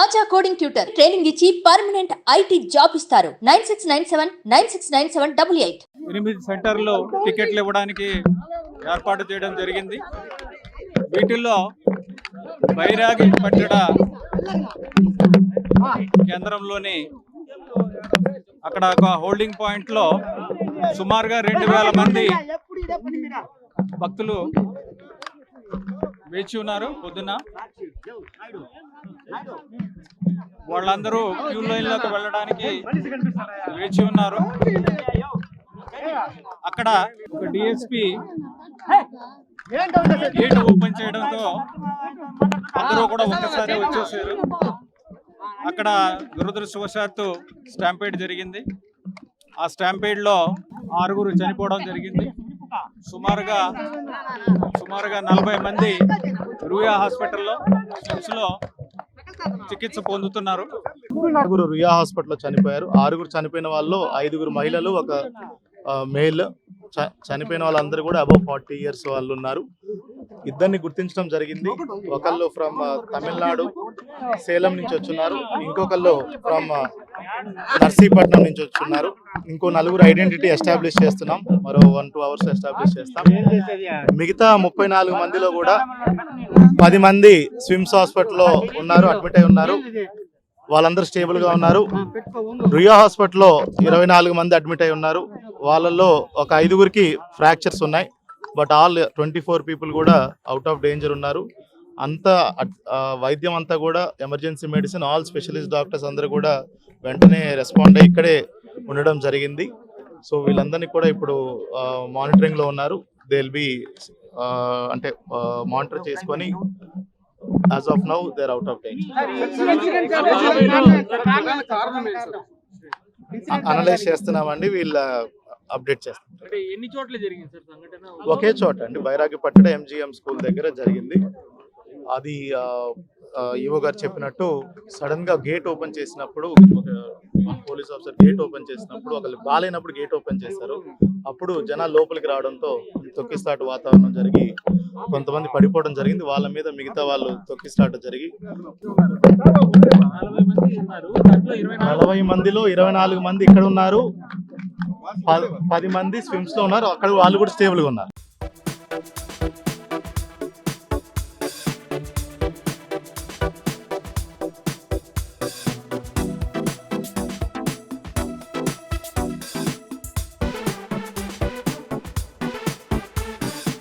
ఆచా coding tutor training ఇచ్చి permanent IT job ఇస్తారు. 9697969788. 8 సెంటర్లో టికెట్లు ఇవ్వడానికి ఏర్పాటు చేయడం జరిగింది. వీటిల్లో బైరాగి పట్టణ కేంద్రంలోని అక్కడ ఒక హోల్డింగ్ పాయింట్లో సుమారుగా 2000 మంది భక్తులు వేచి ఉన్నారు. పొద్దున్న వాళ్ళందరూ క్యూ లైన్లోకి వెళ్ళడానికి వేచి ఉన్నారు. అక్కడ ఒక డిఎస్పి గేట్ ఓపెన్ చేయడంతో అందరూ కూడా ఒక్కసారి వచ్చేసారు. అక్కడ దురదృష్టవశాత్తు స్టాంపేడ్ జరిగింది. ఆ స్టాంపేడ్లో 6 చనిపోవడం జరిగింది. సుమారుగా 40 మంది రూయా హాస్పిటల్లో చికిత్స పొందుతున్నారు. 6 రుయా హాస్పిటల్లో చనిపోయారు. 6 చనిపోయిన వాళ్ళు 5 మహిళలు, ఒక మేల్. చనిపోయిన వాళ్ళందరూ కూడా అబౌవ్ 40 years వాళ్ళు ఉన్నారు. ఇద్దరిని గుర్తించడం జరిగింది. ఒకళ్ళు ఫ్రమ్ తమిళనాడు సేలం నుంచి వచ్చున్నారు, ఇంకొకళ్ళు ఫ్రమ్ నర్సీపట్నం నుంచి వచ్చున్నారు. ఇంకో 4 ఐడెంటిటీ ఎస్టాబ్లిష్ చేస్తున్నాం. మరో 1-2 hours ఎస్టాబ్లిష్ చేస్తాం. మిగతా 34 మందిలో కూడా 10 మంది స్విమ్స్ హాస్పిటల్లో ఉన్నారు, అడ్మిట్ అయి ఉన్నారు. వాళ్ళందరూ స్టేబుల్ గా ఉన్నారు. రుయా హాస్పిటల్లో 24 మంది అడ్మిట్ అయి ఉన్నారు. వాళ్ళల్లో ఒక 5 ఫ్రాక్చర్స్ ఉన్నాయి. బట్ ఆల్ 24 people కూడా అవుట్ ఆఫ్ డేంజర్ ఉన్నారు. అంతా వైద్యం అంతా కూడా emergency medicine, all specialist doctors అందరూ కూడా వెంటనే రెస్పాండ్ అయ్యి ఇక్కడే ఉండడం జరిగింది. సో వీళ్ళందరినీ కూడా ఇప్పుడు మానిటరింగ్ లో ఉన్నారు. దే విల్ బి అంటే మానిటర్ చేసుకొని as of now they are out of danger. Analyse చేస్తున్నామండి, వీళ్ళ అప్డేట్ చేస్తాం. ఎన్ని చోట్ల జరిగింది సార్ సంఘటన? ఒకే చోట అండి, బైరాగి పట్టణ MGM స్కూల్ దగ్గర జరిగింది. అది ఈవో గారు చెప్పినట్టు సడన్ గా గేట్ ఓపెన్ చేసినప్పుడు, పోలీస్ ఆఫీసర్ గేట్ ఓపెన్ చేసినప్పుడు ఒకళ్ళు బాగాలేనప్పుడు గేట్ ఓపెన్ చేశారు. అప్పుడు జనాలు లోపలికి రావడంతో తొక్కిస్తాటు వాతావరణం జరిగి కొంతమంది పడిపోవడం జరిగింది. వాళ్ళ మీద మిగతా వాళ్ళు తొక్కిస్తాట జరిగి 40 మందిలో 24 మంది ఇక్కడ ఉన్నారు, 10 మంది స్విమ్స్ లో ఉన్నారు. అక్కడ వాళ్ళు కూడా స్టేబుల్ గా ఉన్నారు.